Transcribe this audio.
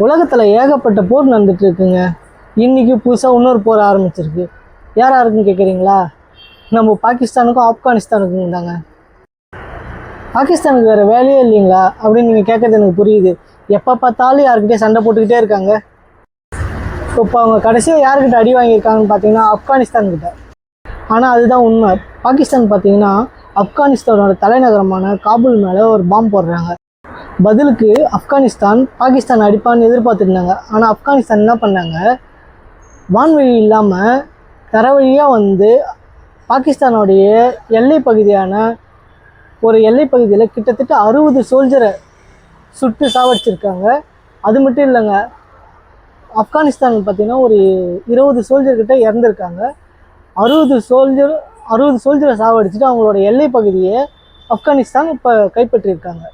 உலகத்தில் ஏகப்பட்ட போர் நடந்துட்டு இருக்குங்க. இன்றைக்கி புதுசாக இன்னொரு போர் ஆரம்பிச்சிருக்கு. யார் யாருக்குன்னு கேட்குறீங்களா? நம்ம பாகிஸ்தானுக்கும் ஆப்கானிஸ்தானுக்கும் தாங்க. பாகிஸ்தானுக்கு வேறு வேலையே இல்லைங்களா அப்படின்னு நீங்கள் கேட்குறது எனக்கு புரியுது. எப்போ பார்த்தாலும் யாருக்கிட்டே சண்டை போட்டுக்கிட்டே இருக்காங்க. இப்போ அவங்க கடைசியாக யாருக்கிட்ட அடி வாங்கியிருக்காங்கன்னு பார்த்தீங்கன்னா ஆப்கானிஸ்தான்கிட்ட. ஆனால் அதுதான் உண்மை. பாகிஸ்தான் பார்த்தீங்கன்னா ஆப்கானிஸ்தானோட தலைநகரமான காபூல் மேலே ஒரு பாம்பு போடுறாங்க. பதிலுக்கு ஆப்கானிஸ்தான் பாகிஸ்தான் அடிப்பான்னு எதிர்பார்த்துருந்தாங்க. ஆனால் ஆப்கானிஸ்தான் என்ன பண்ணாங்க, வான்வழி இல்லாமல் தர வழியாக வந்து பாகிஸ்தானுடைய எல்லை பகுதியான ஒரு எல்லை பகுதியில் கிட்டத்தட்ட 60 சோல்ஜரை சுட்டு சாவடிச்சிருக்காங்க. அது மட்டும் இல்லைங்க, ஆப்கானிஸ்தான் பார்த்திங்கன்னா ஒரு 20 சோல்ஜர்கிட்ட இறந்துருக்காங்க. 60 சோல்ஜரை சாவடிச்சுட்டு அவங்களோட எல்லை பகுதியை ஆப்கானிஸ்தான் இப்போ கைப்பற்றியிருக்காங்க.